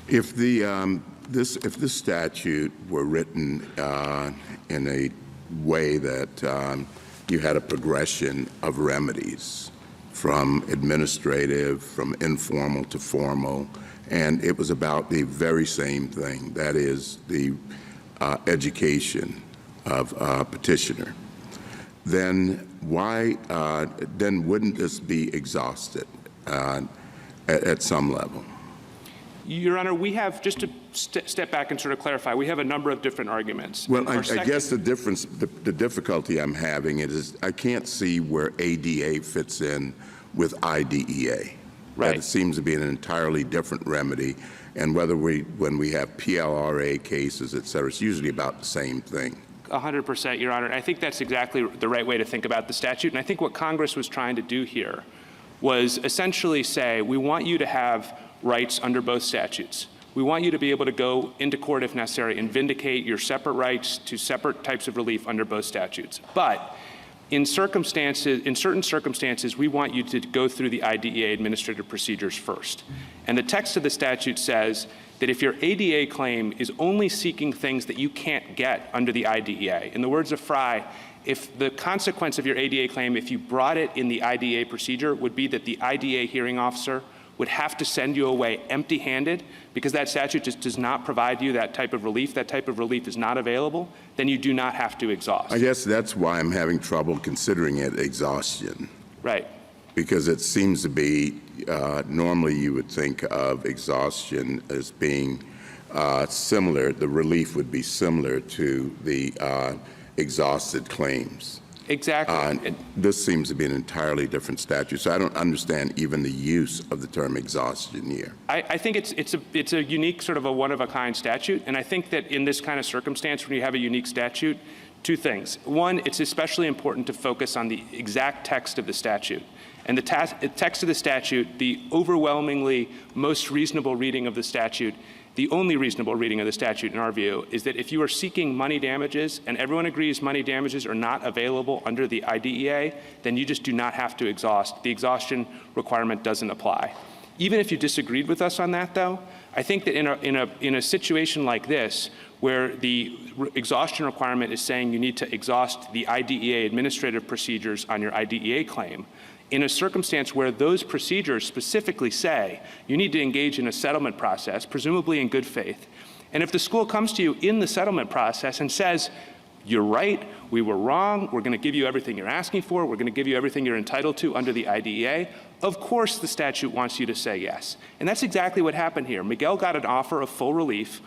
If this statute were written in a way that you had a progression of remedies from administrative, from informal to formal, and it was about the very same thing, that is the education of a petitioner, then then wouldn't this be exhausted at some level? Your Honor, we have, just to step back and sort of clarify, we have a number of different arguments. Well, I guess the difficulty I'm having is I can't see where ADA fits in with IDEA. Right. That seems to be an entirely different remedy, and when we have PLRA cases, et cetera, it's usually about the same thing. 100%, Your Honor. I think that's exactly the right way to think about the statute, and I think what Congress was trying to do here was essentially say, we want you to have rights under both statutes. We want you to be able to go into court if necessary and vindicate your separate rights to separate types of relief under both statutes. But in certain circumstances, we want you to go through the IDEA administrative procedures first. And the text of the statute says that if your ADA claim is only seeking things that you can't get under the IDEA, in the words of Frye, if the consequence of your ADA claim, if you brought it in the IDEA procedure, would be that the IDEA hearing officer would have to send you away empty-handed because that statute just does not provide you that type of relief is not available, then you do not have to exhaust. I guess that's why I'm having trouble considering it exhaustion. Right. Because it seems to be, normally you would think of exhaustion as being similar, the relief would be similar to the exhausted claims. Exactly. This seems to be an entirely different statute, so I don't understand even the use of the term exhaustion here. I think it's a unique sort of a one-of-a-kind statute, and I think that in this kind of circumstance, when you have a unique statute, two things. One, it's especially important to focus on the exact text of the statute. And the text of the statute, the overwhelmingly most reasonable reading of the statute, the only reasonable reading of the statute in our view, is that if you are seeking money damages and everyone agrees money damages are not available under the IDEA, then you just do not have to exhaust. The exhaustion requirement doesn't apply. Even if you disagreed with us on that, though, I think that in a situation like this, where the exhaustion requirement is saying you need to exhaust the IDEA administrative procedures on your IDEA claim, in a circumstance where those procedures specifically say you need to engage in a settlement process, presumably in good faith, and if the school comes to you in the settlement process and says, you're right, we were wrong, we're going to give you everything you're asking for, we're going to give you everything you're entitled to under the IDEA, of course the statute wants you to say yes. And that's exactly what happened here. Miguel got an offer of full relief,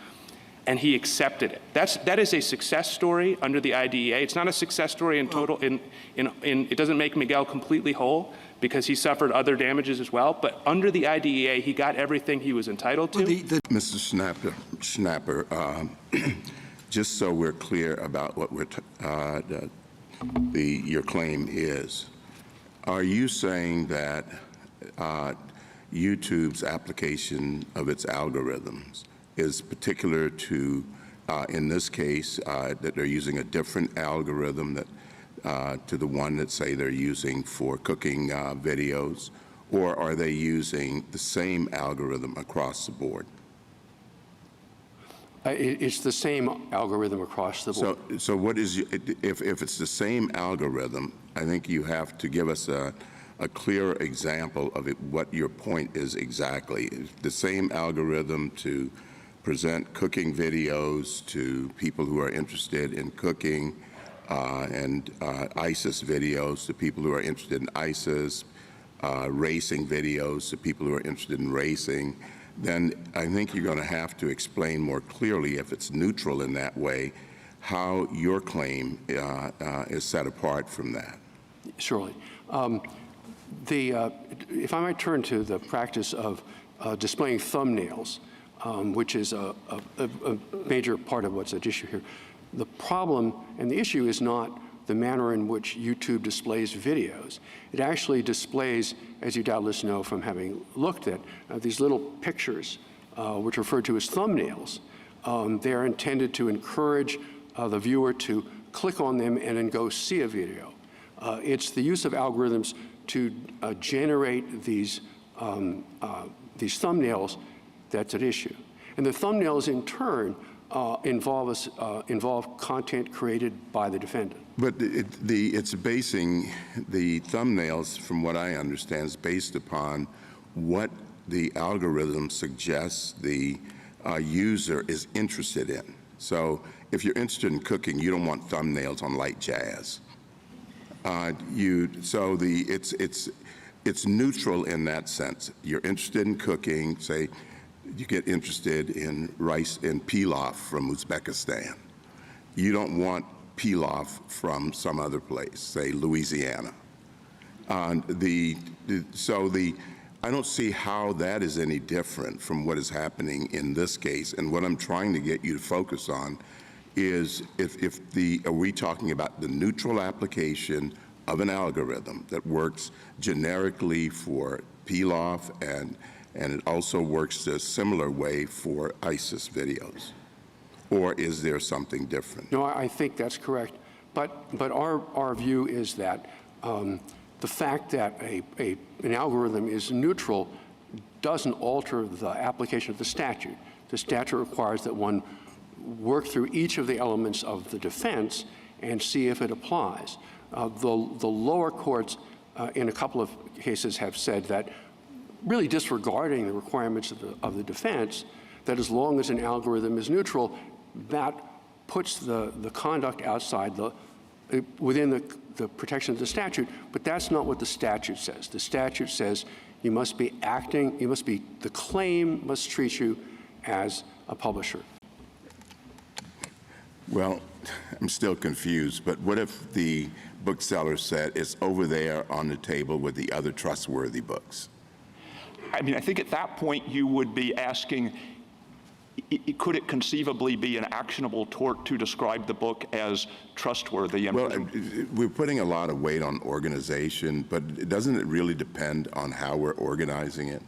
and he accepted it. That is a success story under the IDEA. It's not a success story in total. It doesn't make Miguel completely whole because he suffered other damages as well. But under the IDEA, he got everything he was entitled to. Mr. Schnapper, just so we're clear about what your claim is, are you saying that YouTube's application of its algorithms is particular to, in this case, that they're using a different algorithm to the one that, say, they're using for cooking videos, or are they using the same algorithm across the board? It's the same algorithm across the board. So what is, if it's the same algorithm, I think you have to give us a clear example of it, what your point is exactly. Is the same algorithm to present cooking videos to people who are interested in cooking, and ISIS videos to people who are interested in ISIS, racing videos to people who are interested in racing, then I think you're going to have to explain more clearly, if it's neutral in that way, how your claim is set apart from that. Surely. If I might turn to the practice of displaying thumbnails, which is a major part of what's at issue here. The problem and the issue is not the manner in which YouTube displays videos. It actually displays, as you doubtless know from having looked at, these little pictures, which are referred to as thumbnails. They're intended to encourage the viewer to click on them and then go see a video. It's the use of algorithms to generate these thumbnails that's at issue. And the thumbnails, in turn, involve content created by the defendant. But it's basing the thumbnails, from what I understand, is based upon what the algorithm suggests the user is interested in. So if you're interested in cooking, you don't want thumbnails on light jazz. It's neutral in that sense. You're interested in cooking, say, you get interested in rice and pilaf from Uzbekistan. You don't want pilaf from some other place, say Louisiana. I don't see how that is any different from what is happening in this case. And what I'm trying to get you to focus on is are we talking about the neutral application of an algorithm that works generically for pilaf and it also works a similar way for ISIS videos? Or is there something different? No, I think that's correct. But our view is that the fact that an algorithm is neutral doesn't alter the application of the statute. The statute requires that one work through each of the elements of the defense and see if it applies. The lower courts, in a couple of cases, have said that, really disregarding the requirements of the defense, that as long as an algorithm is neutral, that puts the conduct outside within the protection of the statute. But that's not what the statute says. The statute says you must be the claim must treat you as a publisher. Well, I'm still confused, but what if the bookseller said it's over there on the table with the other trustworthy books? I mean, I think at that point you would be asking, could it conceivably be an actionable tort to describe the book as trustworthy? Well, we're putting a lot of weight on organization, but doesn't it really depend on how we're organizing it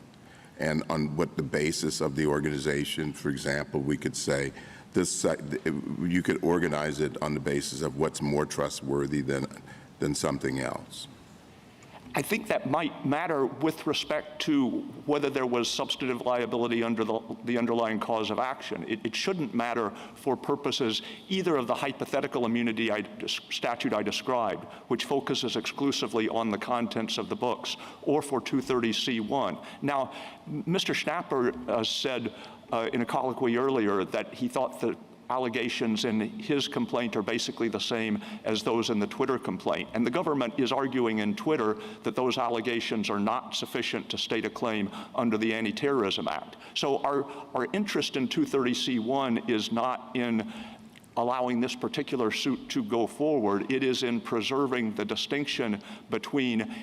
and on what the basis of the organization? For example, we could say you could organize it on the basis of what's more trustworthy than something else. I think that might matter with respect to whether there was substantive liability under the underlying cause of action. It shouldn't matter for purposes either of the hypothetical immunity statute I described, which focuses exclusively on the contents of the books, or for 230C1. Now, Mr. Schnapper said in a colloquy earlier that he thought the allegations in his complaint are basically the same as those in the Twitter complaint. And the government is arguing in Twitter that those allegations are not sufficient to state a claim under the Anti-Terrorism Act. So our interest in 230C1 is not in allowing this particular suit to go forward. It is in preserving the distinction between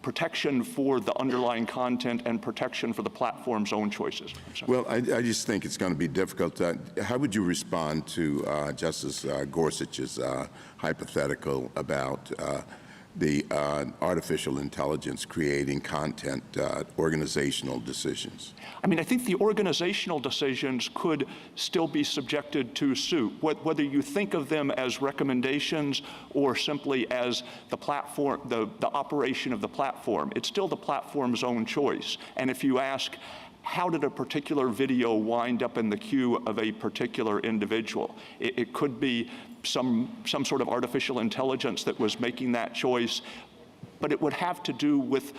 protection for the underlying content and protection for the platform's own choices. Well, I just think it's going to be difficult. How would you respond to Justice Gorsuch's hypothetical about the artificial intelligence creating content organizational decisions? I mean, I think the organizational decisions could still be subjected to suit, whether you think of them as recommendations or simply as the platform, the operation of the platform. It's still the platform's own choice. And if you ask, how did a particular video wind up in the queue of a particular individual? It could be some sort of artificial intelligence that was making that choice, but it would have to do with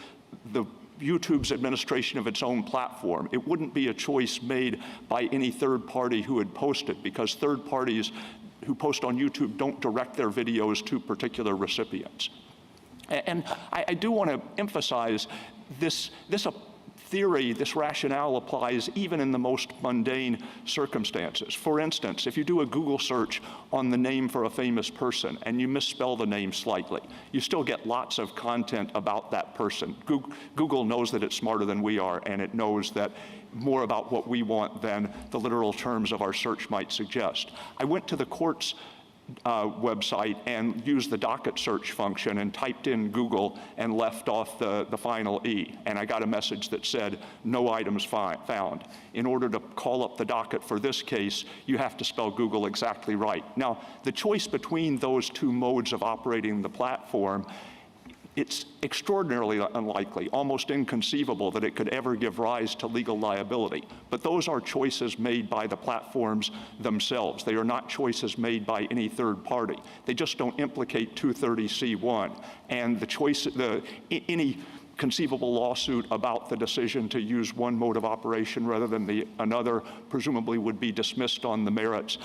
YouTube's administration of its own platform. It wouldn't be a choice made by any third party who had posted, because third parties who post on YouTube don't direct their videos to particular recipients. And I do want to emphasize this theory, this rationale applies even in the most mundane circumstances. For instance, if you do a Google search on the name for a famous person and you misspell the name slightly, you still get lots of content about that person. Google knows that it's smarter than we are, and it knows that more about what we want than the literal terms of our search might suggest. I went to the court's website and used the docket search function and typed in Google and left off the final E, and I got a message that said no items found. In order to call up the docket for this case, you have to spell Google exactly right. Now, the choice between those two modes of operating the platform it's extraordinarily unlikely, almost inconceivable, that it could ever give rise to legal liability. But those are choices made by the platforms themselves. They are not choices made by any third party. They just don't implicate 230C1. And any conceivable lawsuit about the decision to use one mode of operation rather than another presumably would be dismissed on the merits.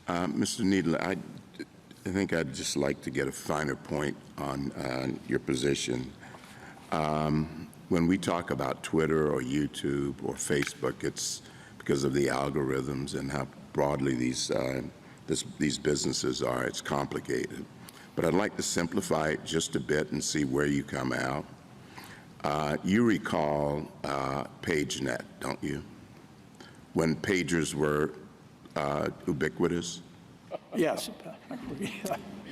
Mr. Needler, I think I'd just like to get a finer point on your position. When we talk about Twitter or YouTube or Facebook, it's because of the algorithms and how broadly these businesses are. It's complicated. But I'd like to simplify it just a bit and see where you come out. You recall PageNet, don't you? When pagers were ubiquitous? Yes.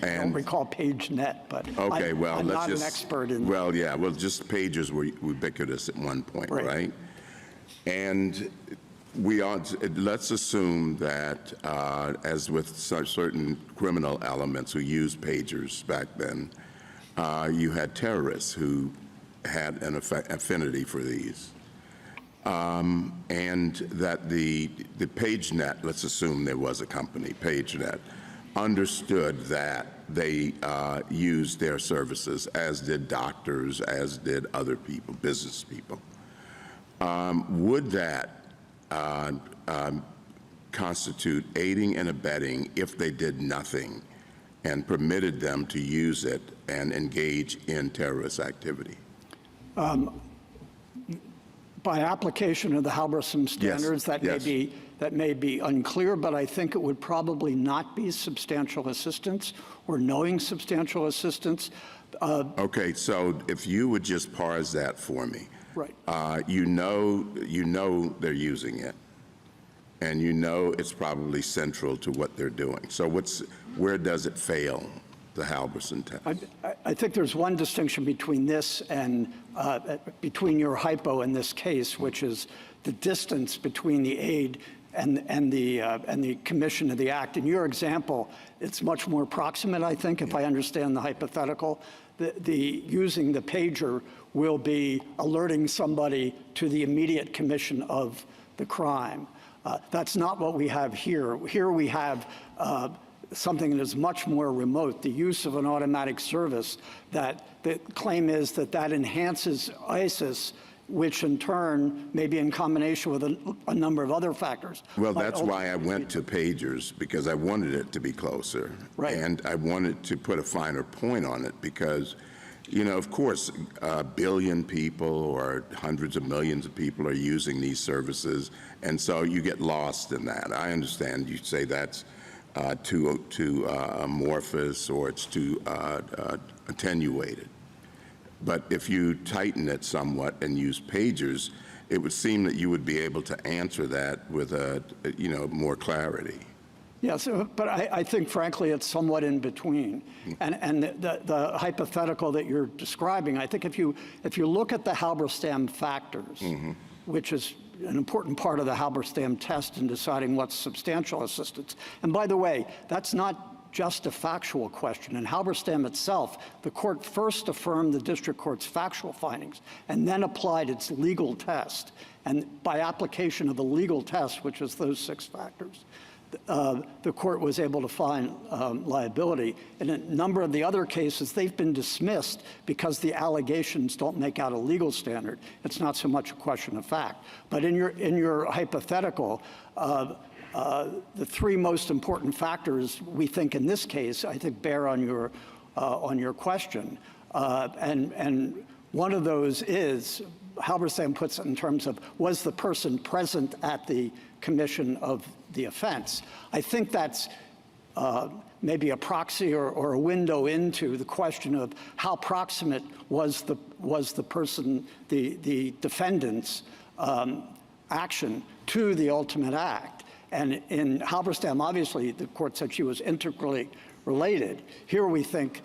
I don't recall PageNet, but okay, well, I'm let's not just, an expert in. Well, yeah, well, just pagers were ubiquitous at one point, right? And let's assume that, as with certain criminal elements who used pagers back then, you had terrorists who had an affinity for these. And that the PageNet, let's assume there was a company, PageNet, understood that they used their services, as did doctors, as did other people, business people. Would that constitute aiding and abetting if they did nothing and permitted them to use it and engage in terrorist activity? By application of the Halberstam standards, Yes, that may be unclear, but I think it would probably not be substantial assistance or knowing substantial assistance. Okay, so if you would just parse that for me. Right. You know they're using it, and you know it's probably central to what they're doing. So where does it fail, the Halberstam test? I think there's one distinction between this and between your hypo in this case, which is the distance between the aid and the commission of the act. In your example, it's much more proximate, I think, if I understand the hypothetical. Using the pager will be alerting somebody to the immediate commission of the crime. That's not what we have here. Here we have something that is much more remote, the use of an automatic service. That the claim is that enhances ISIS, which in turn may be in combination with a number of other factors. Well, that's why I went to pagers, because I wanted it to be closer. Right. And I wanted to put a finer point on it because, you know, of course, a billion people or hundreds of millions of people are using these services, and so you get lost in that. I understand you say that's too amorphous or it's too attenuated. But if you tighten it somewhat and use pagers, it would seem that you would be able to answer that with more clarity. Yes, but I think, frankly, it's somewhat in between. And the hypothetical that you're describing, I think if you look at the Halberstam factors, which is an important part of the Halberstam test in deciding what's substantial assistance. And by the way, that's not just a factual question. In Halberstam itself, the court first affirmed the district court's factual findings and then applied its legal test. And by application of the legal test, which is those 6 factors, the court was able to find liability. In a number of the other cases, they've been dismissed because the allegations don't make out a legal standard. It's not so much a question of fact. But in your hypothetical, the 3 most important factors we think in this case, I think, bear on your question. And one of those is, Halberstam puts it in terms of, was the person present at the commission of the offense? I think that's maybe a proxy or a window into the question of how proximate was the person, the defendant's action to the ultimate act. And in Halberstam, obviously, the court said she was integrally related. Here we think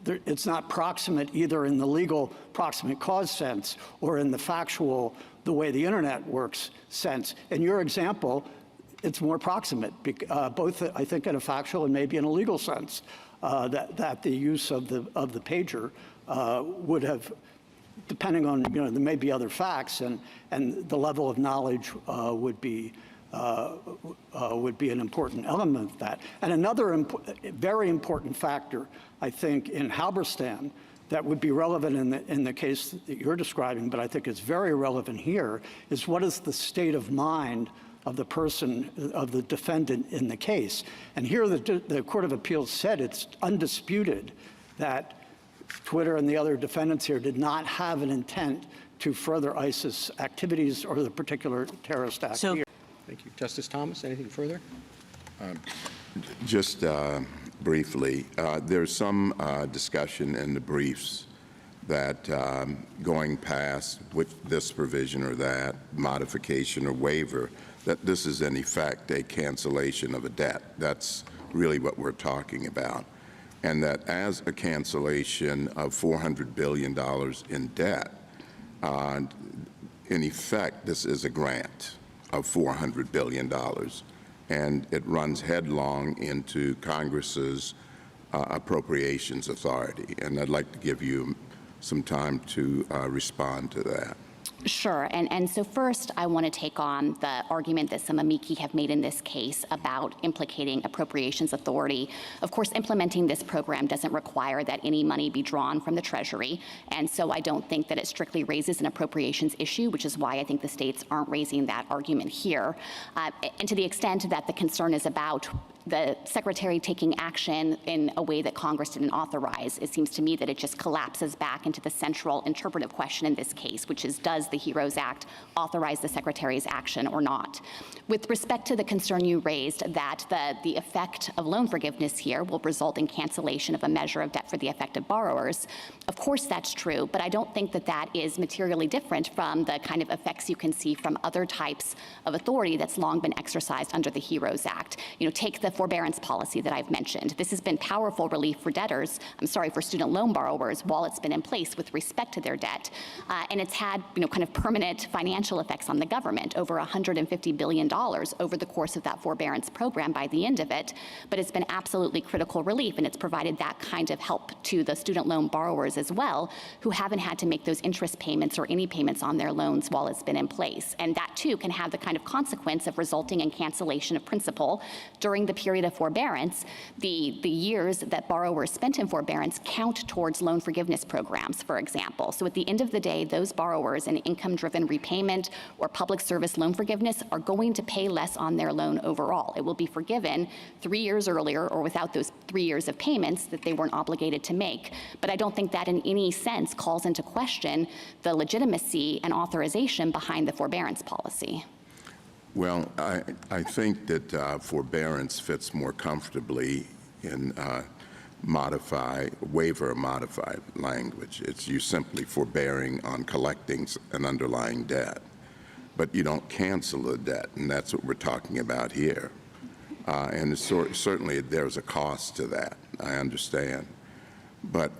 it's not proximate either in the legal proximate cause sense or in the factual, the way the internet works sense. In your example, it's more proximate, both, I think, in a factual and maybe in a legal sense, that the use of the pager would have, depending on, there may be other facts, and the level of knowledge would be an important element of that. And another very important factor, I think, in Halberstam that would be relevant in the case that you're describing, but I think it's very relevant here, is what is the state of mind of the person, of the defendant in the case. And here the Court of Appeals said it's undisputed that Twitter and the other defendants here did not have an intent to further ISIS activities or the particular terrorist act here. Thank you. Justice Thomas, anything further? Just briefly, there's some discussion in the briefs that going past with this provision or that modification or waiver, that this is in effect a cancellation of a debt. That's really what we're talking about. And that as a cancellation of $400 billion in debt, in effect, this is a grant of $400 billion. And it runs headlong into Congress's appropriations authority. And I'd like to give you some time to respond to that. Sure. And so first, I want to take on the argument that some amici have made in this case about implicating appropriations authority. Of course, implementing this program doesn't require that any money be drawn from the Treasury. And so I don't think that it strictly raises an appropriations issue, which is why I think the states aren't raising that argument here. And to the extent that the concern is about the Secretary taking action in a way that Congress didn't authorize, it seems to me that it just collapses back into the central interpretive question in this case, which is, does the HEROES Act authorize the Secretary's action or not? With respect to the concern you raised that the effect of loan forgiveness here will result in cancellation of a measure of debt for the affected borrowers, of course that's true, but I don't think that that is materially different from the kind of effects you can see from other types of authority that's long been exercised under the HEROES Act. Take the forbearance policy that I've mentioned. This has been powerful relief for for student loan borrowers while it's been in place with respect to their debt. And it's had, kind of permanent financial effects on the government, over $150 billion over the course of that forbearance program by the end of it. But it's been absolutely critical relief, and it's provided that kind of help to the student loan borrowers as well, who haven't had to make those interest payments or any payments on their loans while it's been in place. And that too can have the kind of consequence of resulting in cancellation of principal during the period of forbearance. The years that borrowers spent in forbearance count towards loan forgiveness programs, for example. So at the end of the day, those borrowers in income-driven repayment or public service loan forgiveness are going to pay less on their loan overall. It will be forgiven 3 years earlier or without those 3 years of payments that they weren't obligated to make. But I don't think that in any sense calls into question the legitimacy and authorization behind the forbearance policy. Well, I think that forbearance fits more comfortably in waiver or modified language. It's you simply forbearing on collecting an underlying debt, but you don't cancel the debt, and that's what we're talking about here. And certainly there's a cost to that, I understand. But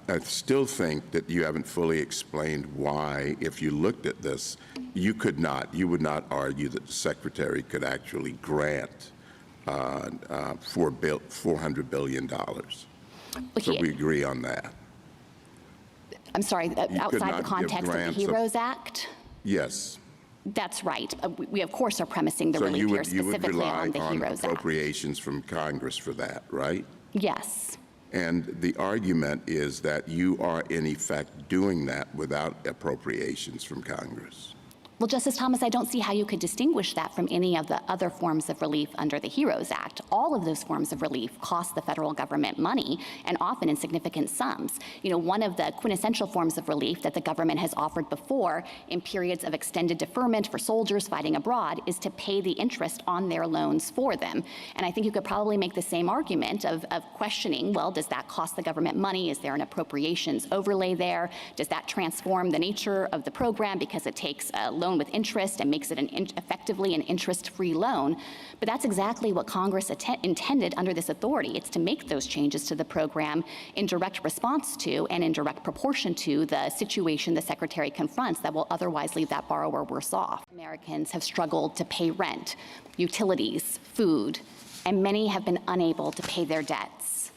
I still think that you haven't fully explained why, if you looked at this, you would not argue that the Secretary could actually grant $400 billion. So we agree on that. I'm sorry, outside the context of the HEROES Act? Yes. That's right. We, of course, are premising the relief here specifically on the HEROES Act. So you would rely on appropriations from Congress for that, right? Yes. And the argument is that you are, in effect, doing that without appropriations from Congress. Well, Justice Thomas, I don't see how you could distinguish that from any of the other forms of relief under the HEROES Act. All of those forms of relief cost the federal government money, and often in significant sums. One of the quintessential forms of relief that the government has offered before in periods of extended deferment for soldiers fighting abroad is to pay the interest on their loans for them. And I think you could probably make the same argument of questioning, well, does that cost the government money? Is there an appropriations overlay there? Does that transform the nature of the program because it takes a loan with interest and makes it effectively an interest-free loan? But that's exactly what Congress intended under this authority. It's to make those changes to the program in direct response to and in direct proportion to the situation the Secretary confronts that will otherwise leave that borrower worse off. Americans have struggled to pay rent, utilities, food, and many have been unable to pay their debts.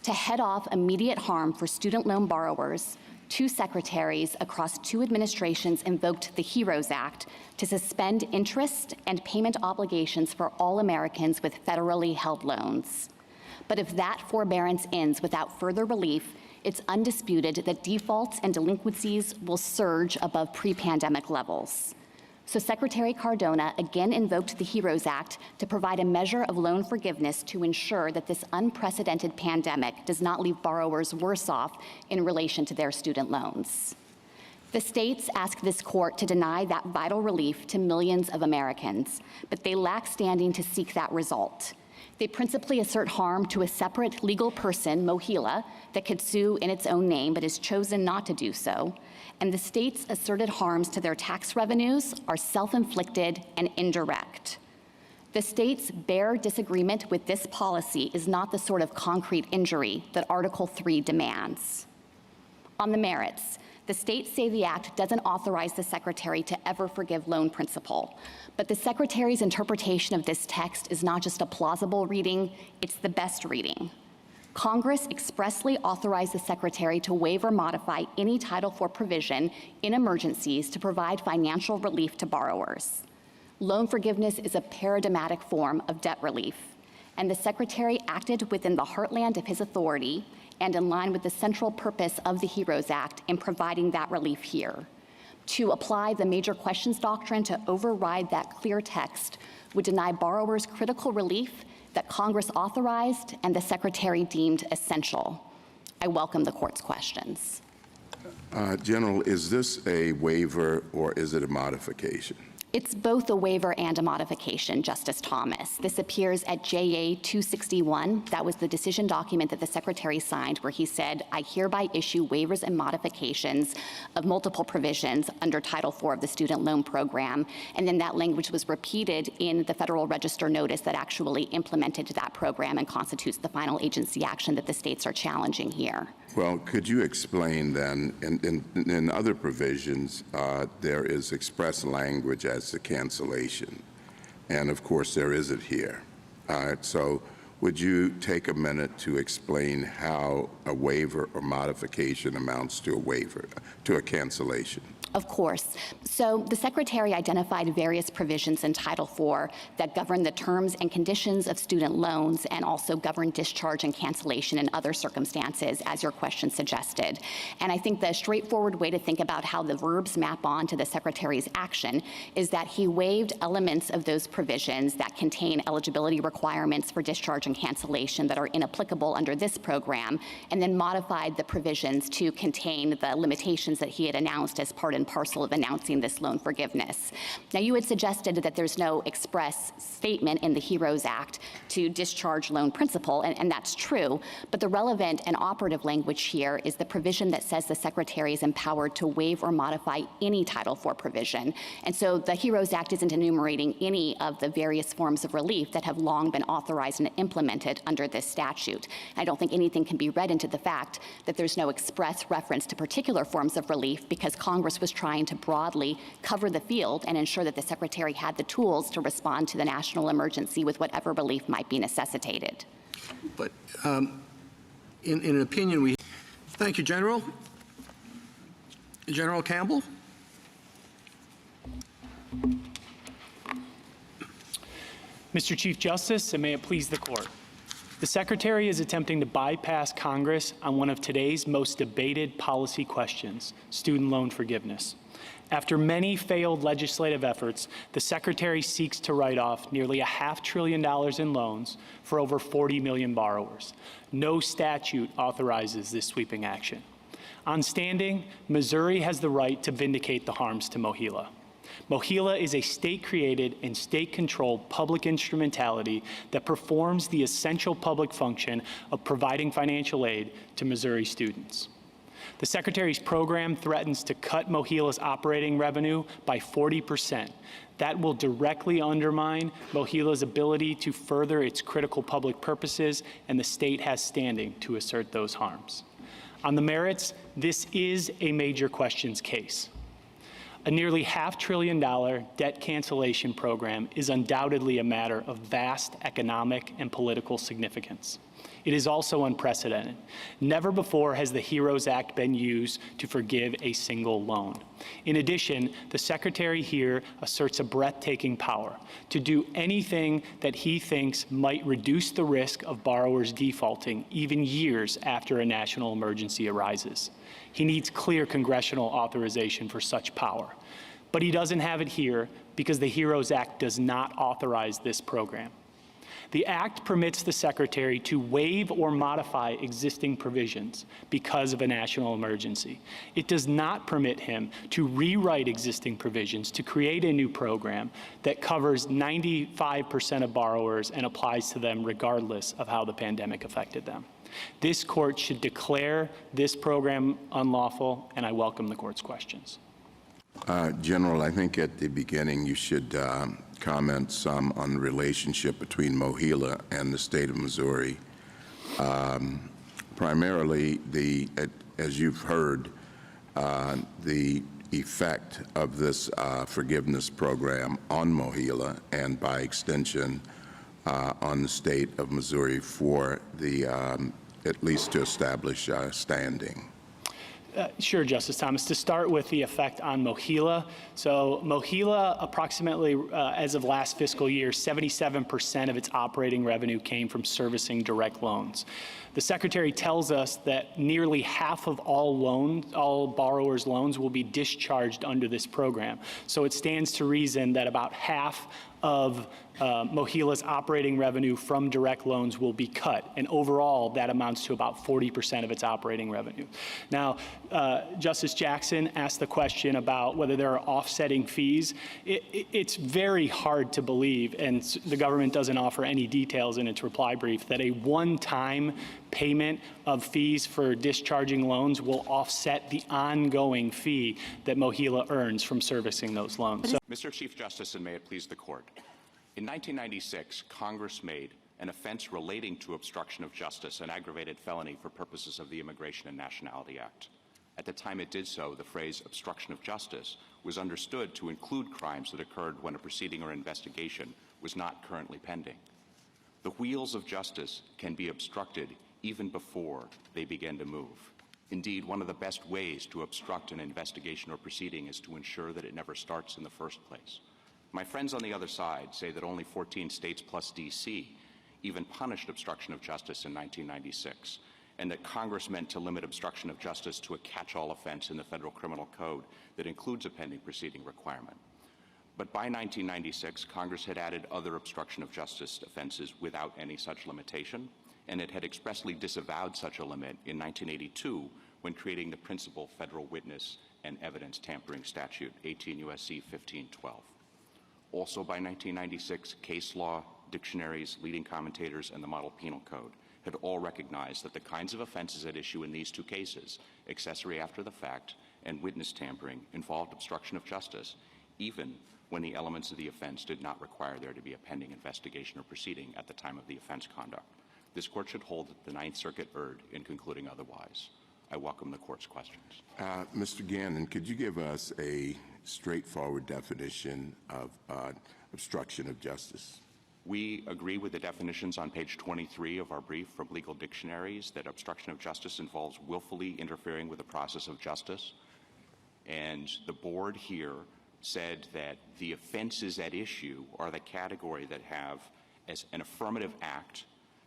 To head off immediate harm for student loan borrowers, 2 secretaries across 2 administrations invoked the HEROES Act to suspend interest and payment obligations for all Americans with federally held loans. But if that forbearance ends without further relief, it's undisputed that defaults and delinquencies will surge above pre-pandemic levels. So Secretary Cardona again invoked the HEROES Act to provide a measure of loan forgiveness to ensure that this unprecedented pandemic does not leave borrowers worse off in relation to their student loans. The states ask this court to deny that vital relief to millions of Americans, but they lack standing to seek that result. They principally assert harm to a separate legal person, Mohila, that could sue in its own name but has chosen not to do so. And the states' asserted harms to their tax revenues are self-inflicted and indirect. The states' bare disagreement with this policy is not the sort of concrete injury that Article 3 demands. On the merits, the states say the act doesn't authorize the secretary to ever forgive loan principal, but the secretary's interpretation of this text is not just a plausible reading, it's the best reading. Congress expressly authorized the secretary to waive or modify any Title IV provision in emergencies to provide financial relief to borrowers. Loan forgiveness is a paradigmatic form of debt relief, and the secretary acted within the heartland of his authority and in line with the central purpose of the HEROES Act in providing that relief here. To apply the major questions doctrine to override that clear text would deny borrowers critical relief that Congress authorized and the secretary deemed essential. I welcome the court's questions. General, is this a waiver or is it a modification? It's both a waiver and a modification, Justice Thomas. This appears at JA 261. That was the decision document that the Secretary signed where he said, I hereby issue waivers and modifications of multiple provisions under Title IV of the Student Loan Program. And then that language was repeated in the Federal Register notice that actually implemented that program and constitutes the final agency action that the states are challenging here. Well, could you explain then, in other provisions, there is express language as to cancellation, and of course there isn't here. So would you take a minute to explain how a waiver or modification amounts to a waiver, to a cancellation? Of course. So the Secretary identified various provisions in Title IV that govern the terms and conditions of student loans and also govern discharge and cancellation in other circumstances, as your question suggested. And I think the straightforward way to think about how the verbs map on to the Secretary's action is that he waived elements of those provisions that contain eligibility requirements for discharge and cancellation that are inapplicable under this program, and then modified the provisions to contain the limitations that he had announced as part and parcel of announcing this loan forgiveness. Now, you had suggested that there's no express statement in the HEROES Act to discharge loan principal, and that's true, but the relevant and operative language here is the provision that says the Secretary is empowered to waive or modify any Title IV provision. And so the HEROES Act isn't enumerating any of the various forms of relief that have long been authorized and implemented under this statute. I don't think anything can be read into the fact that there's no express reference to particular forms of relief because Congress was trying to broadly cover the field and ensure that the Secretary had the tools to respond to the national emergency with whatever relief might be necessitated. But in an opinion, we thank you, General. General Campbell. Mr. Chief Justice, and may it please the Court. The Secretary is attempting to bypass Congress on one of today's most debated policy questions, student loan forgiveness. After many failed legislative efforts, the Secretary seeks to write off nearly $500 billion in loans for over 40 million borrowers. No statute authorizes this sweeping action. On standing, Missouri has the right to vindicate the harms to Mohila. Mohila is a state-created and state-controlled public instrumentality that performs the essential public function of providing financial aid to Missouri students. The Secretary's program threatens to cut Mohila's operating revenue by 40%. That will directly undermine Mohila's ability to further its critical public purposes, and the state has standing to assert those harms. On the merits, this is a major questions case. A nearly $500 billion debt cancellation program is undoubtedly a matter of vast economic and political significance. It is also unprecedented. Never before has the HEROES Act been used to forgive a single loan. In addition, the Secretary here asserts a breathtaking power to do anything that he thinks might reduce the risk of borrowers defaulting even years after a national emergency arises. He needs clear congressional authorization for such power. But he doesn't have it here because the HEROES Act does not authorize this program. The Act permits the Secretary to waive or modify existing provisions because of a national emergency. It does not permit him to rewrite existing provisions to create a new program that covers 95% of borrowers and applies to them regardless of how the pandemic affected them. This court should declare this program unlawful, and I welcome the court's questions. General, I think at the beginning you should comment some on the relationship between MOHELA and the state of Missouri. Primarily, as you've heard, the effect of this forgiveness program on MOHELA and by extension on the state of Missouri for the, at least to establish standing. Sure, Justice Thomas. To start with the effect on MOHELA. So MOHELA, approximately as of last fiscal year, 77% of its operating revenue came from servicing direct loans. The Secretary tells us that nearly half of all borrowers' loans will be discharged under this program. So it stands to reason that about half of MOHELA's operating revenue from direct loans will be cut. And overall, that amounts to about 40% of its operating revenue. Now, Justice Jackson asked the question about whether there are offsetting fees. It's very hard to believe, and the government doesn't offer any details in its reply brief, that a one-time payment of fees for discharging loans will offset the ongoing fee that MOHELA earns from servicing those loans. Mr. Chief Justice, and may it please the Court. In 1996, Congress made an offense relating to obstruction of justice an aggravated felony for purposes of the Immigration and Nationality Act. At the time it did so, the phrase obstruction of justice was understood to include crimes that occurred when a proceeding or investigation was not currently pending. The wheels of justice can be obstructed even before they begin to move. Indeed, one of the best ways to obstruct an investigation or proceeding is to ensure that it never starts in the first place. My friends on the other side say that only 14 states plus D.C. even punished obstruction of justice in 1996, and that Congress meant to limit obstruction of justice to a catch-all offense in the Federal Criminal Code that includes a pending proceeding requirement. But by 1996, Congress had added other obstruction of justice offenses without any such limitation, and it had expressly disavowed such a limit in 1982 when creating the principal federal witness and evidence tampering statute, 18 U.S.C. 1512. Also by 1996, case law, dictionaries, leading commentators, and the Model Penal Code had all recognized that the kinds of offenses at issue in these two cases, accessory after the fact and witness tampering, involved obstruction of justice, even when the elements of the offense did not require there to be a pending investigation or proceeding at the time of the offense conduct. This Court should hold that the Ninth Circuit erred in concluding otherwise. I welcome the Court's questions. Mr. Gannon, could you give us a straightforward definition of obstruction of justice? We agree with the definitions on page 23 of our brief from legal dictionaries that obstruction of justice involves willfully interfering with the process of justice. And the board here said that the offenses at issue are the category that have as an affirmative act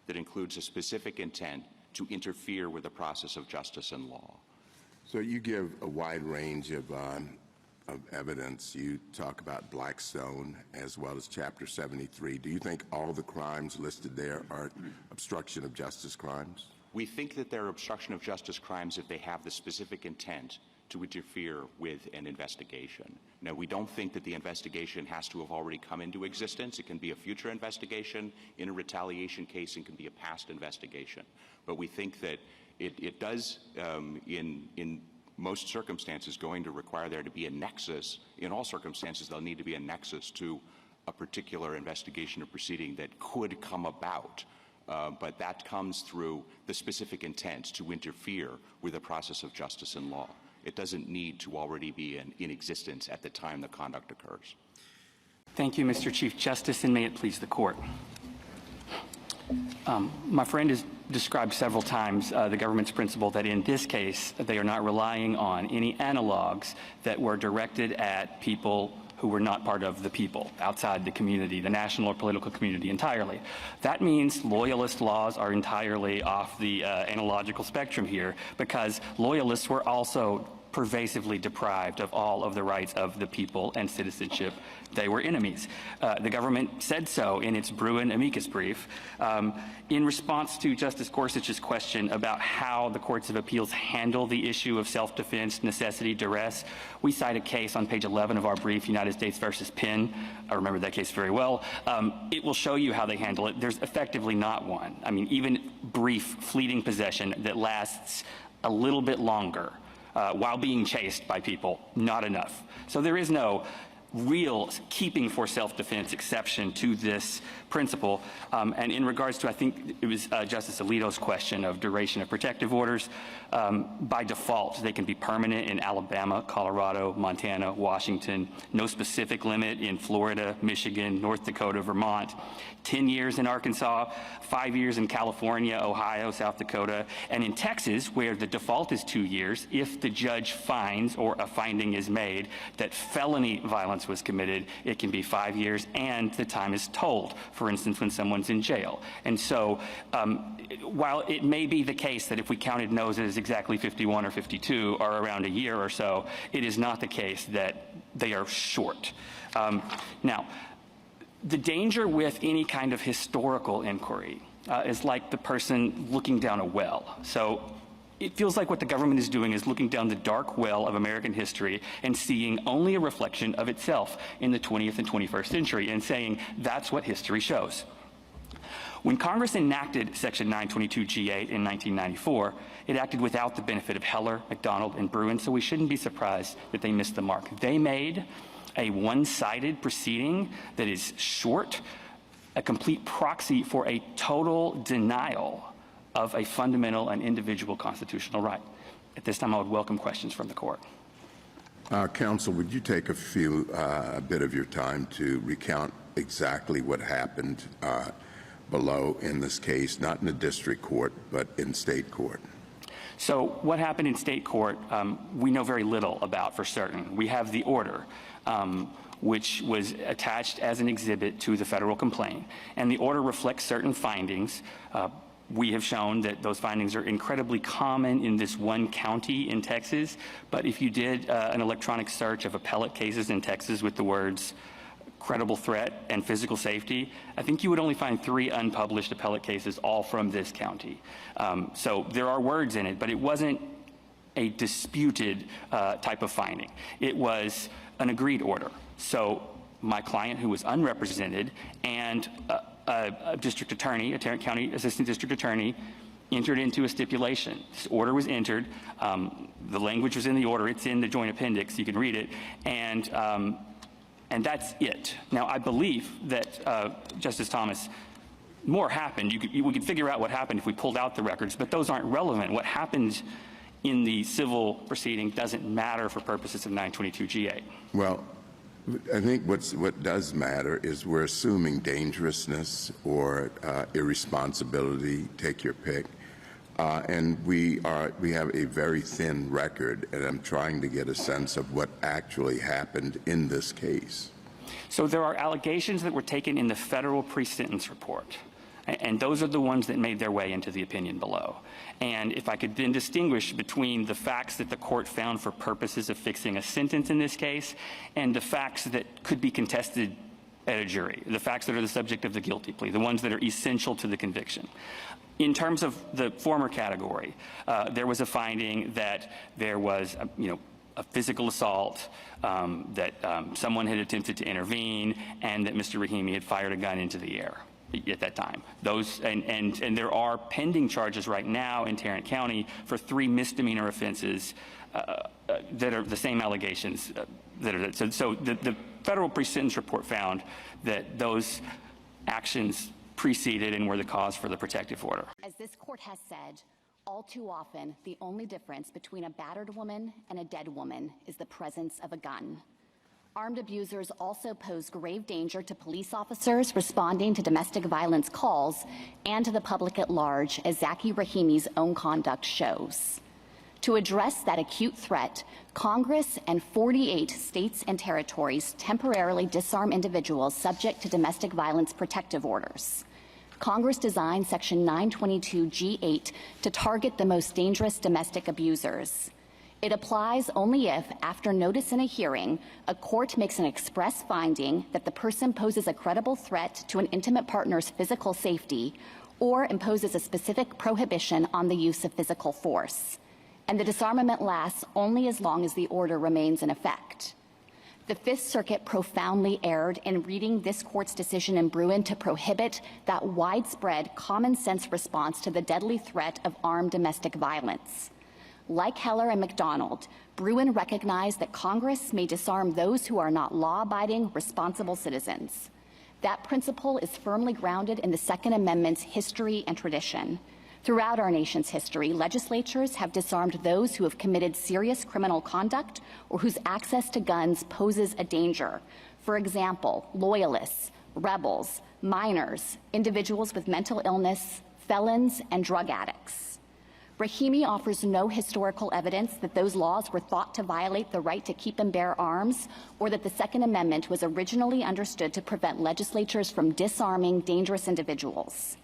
that includes a specific intent to interfere with the process of justice and law. So you give a wide range of evidence. You talk about Blackstone as well as Chapter 73. Do you think all the crimes listed there are obstruction of justice crimes? We think that they're obstruction of justice crimes if they have the specific intent to interfere with an investigation. Now, we don't think that the investigation has to have already come into existence. It can be a future investigation. In a retaliation case, it can be a past investigation. But we think that it does, in most circumstances, going to require there to be a nexus. In all circumstances, there'll need to be a nexus to a particular investigation or proceeding that could come about. But that comes through the specific intent to interfere with the process of justice and law. It doesn't need to already be in existence at the time the conduct occurs. Thank you, Mr. Chief Justice, and may it please the Court. My friend has described several times the government's principle that in this case, they are not relying on any analogs that were directed at people who were not part of the people, outside the community, the national or political community entirely. That means loyalist laws are entirely off the analogical spectrum here, because loyalists were also pervasively deprived of all of the rights of the people and citizenship. They were enemies. The government said so in its Bruin amicus brief. In response to Justice Gorsuch's question about how the courts of appeals handle the issue of self-defense, necessity, duress, we cite a case on page 11 of our brief, United States versus Penn. I remember that case very well. It will show you how they handle it. There's effectively not one. I mean, even brief, fleeting possession that lasts a little bit longer while being chased by people, not enough. So there is no real keeping for self-defense exception to this principle. And in regards to, I think it was Justice Alito's question of duration of protective orders, by default, they can be permanent in Alabama, Colorado, Montana, Washington, no specific limit in Florida, Michigan, North Dakota, Vermont, 10 years in Arkansas, 5 years in California, Ohio, South Dakota, and in Texas, where the default is 2 years, if the judge finds or a finding is made that felony violence was committed, it can be 5 years and the time is told, for instance, when someone's in jail. And so while it may be the case that if we counted noses exactly 51 or 52 or around a year or so, it is not the case that they are short. Now, the danger with any kind of historical inquiry is like the person looking down a well. So it feels like what the government is doing is looking down the dark well of American history and seeing only a reflection of itself in the 20th and 21st century and saying that's what history shows. When Congress enacted Section 922G8 in 1994, it acted without the benefit of Heller, McDonald, and Bruin, so we shouldn't be surprised that they missed the mark. They made a one-sided proceeding that is short, a complete proxy for a total denial of a fundamental and individual constitutional right. At this time, I would welcome questions from the court. Counsel, would you take a bit of your time to recount exactly what happened below in this case, not in the district court, but in state court? So what happened in state court, we know very little about for certain. We have the order, which was attached as an exhibit to the federal complaint. And the order reflects certain findings. We have shown that those findings are incredibly common in this one county in Texas. But if you did an electronic search of appellate cases in Texas with the words credible threat and physical safety, I think you would only find 3 unpublished appellate cases, all from this county. So there are words in it, but it wasn't a disputed type of finding. It was an agreed order. So my client, who was unrepresented, and a district attorney, a Tarrant County assistant district attorney, entered into a stipulation. This order was entered. The language was in the order. It's in the joint appendix. You can read it. And that's it. Now, I believe that, Justice Thomas, more happened. We could figure out what happened if we pulled out the records, but those aren't relevant. What happened in the civil proceeding doesn't matter for purposes of 922G8. Well, I think what does matter is we're assuming dangerousness or irresponsibility, take your pick, and we have a very thin record, and I'm trying to get a sense of what actually happened in this case. So there are allegations that were taken in the federal pre-sentence report, and those are the ones that made their way into the opinion below. And if I could then distinguish between the facts that the court found for purposes of fixing a sentence in this case and the facts that could be contested at a jury, the facts that are the subject of the guilty plea, the ones that are essential to the conviction. In terms of the former category, there was a finding that there was, a physical assault, that someone had attempted to intervene, and that Mr. Rahimi had fired a gun into the air at that time. Those and there are pending charges right now in Tarrant County for 3 misdemeanor offenses that are the same allegations that are. So the federal pre-sentence report found that those actions preceded and were the cause for the protective order. As this court has said, all too often, the only difference between a battered woman and a dead woman is the presence of a gun. Armed abusers also pose grave danger to police officers responding to domestic violence calls and to the public at large, as Zaki Rahimi's own conduct shows. To address that acute threat, Congress and 48 states and territories temporarily disarm individuals subject to domestic violence protective orders. Congress designed Section 922G8 to target the most dangerous domestic abusers. It applies only if, after notice in a hearing, a court makes an express finding that the person poses a credible threat to an intimate partner's physical safety or imposes a specific prohibition on the use of physical force. And the disarmament lasts only as long as the order remains in effect. The Fifth Circuit profoundly erred in reading this court's decision in Bruin to prohibit that widespread common sense response to the deadly threat of armed domestic violence. Like Heller and McDonald, Bruin recognized that Congress may disarm those who are not law-abiding, responsible citizens. That principle is firmly grounded in the Second Amendment's history and tradition. Throughout our nation's history, legislatures have disarmed those who have committed serious criminal conduct or whose access to guns poses a danger. For example, loyalists, rebels, minors, individuals with mental illness, felons, and drug addicts. Rahimi offers no historical evidence that those laws were thought to violate the right to keep and bear arms, or that the Second Amendment was originally understood to prevent legislatures from disarming dangerous individuals.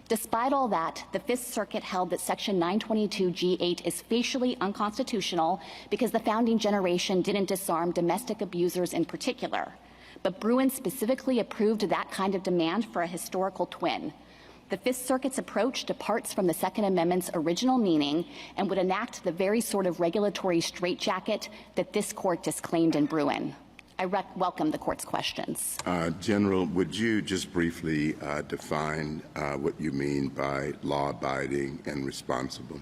Despite all that, the Fifth Circuit held that Section 922G8 is facially unconstitutional because the founding generation didn't disarm domestic abusers in particular. But Bruin specifically approved that kind of demand for a historical twin. The Fifth Circuit's approach departs from the Second Amendment's original meaning and would enact the very sort of regulatory straitjacket that this court disclaimed in Bruin. I welcome the court's questions. General, would you just briefly define what you mean by law-abiding and responsible?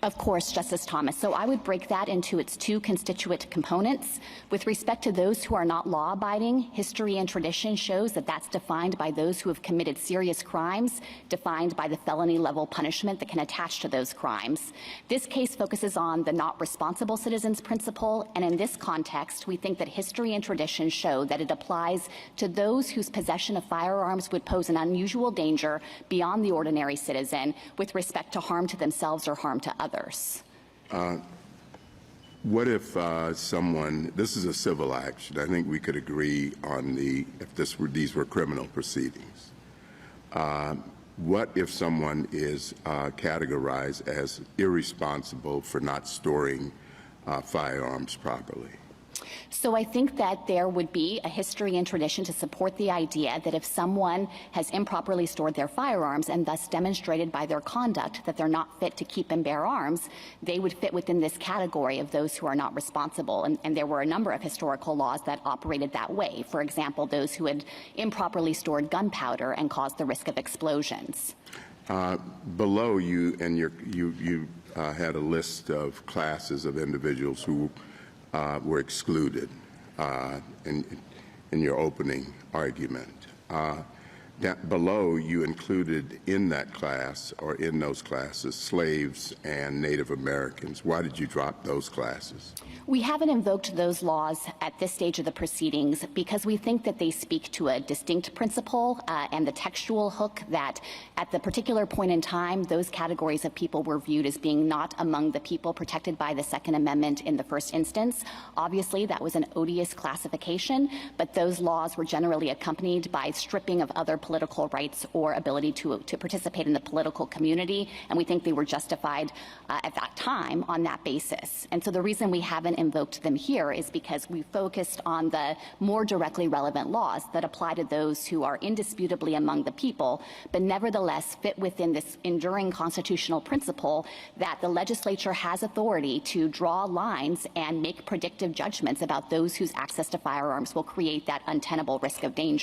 Of course, Justice Thomas. So I would break that into its two constituent components. With respect to those who are not law-abiding, history and tradition shows that that's defined by those who have committed serious crimes, defined by the felony-level punishment that can attach to those crimes. This case focuses on the not responsible citizens principle, and in this context, we think that history and tradition show that it applies to those whose possession of firearms would pose an unusual danger beyond the ordinary citizen with respect to harm to themselves or harm to others. What if someone, this is a civil action, I think we could agree on if these were criminal proceedings. What if someone is categorized as irresponsible for not storing firearms properly? So I think that there would be a history and tradition to support the idea that if someone has improperly stored their firearms and thus demonstrated by their conduct that they're not fit to keep and bear arms, they would fit within this category of those who are not responsible. And there were a number of historical laws that operated that way. For example, those who had improperly stored gunpowder and caused the risk of explosions. Below you, and you had a list of classes of individuals who were excluded in your opening argument. Below, you included in that class or in those classes slaves and Native Americans. Why did you drop those classes? We haven't invoked those laws at this stage of the proceedings because we think that they speak to a distinct principle and the textual hook that at the particular point in time, those categories of people were viewed as being not among the people protected by the Second Amendment in the first instance. Obviously, that was an odious classification, but those laws were generally accompanied by stripping of other political rights or ability to participate in the political community, and we think they were justified at that time on that basis. And so the reason we haven't invoked them here is because we focused on the more directly relevant laws that apply to those who are indisputably among the people, but nevertheless fit within this enduring constitutional principle that the legislature has authority to draw lines and make predictive judgments about those whose access to firearms will create that untenable risk of danger.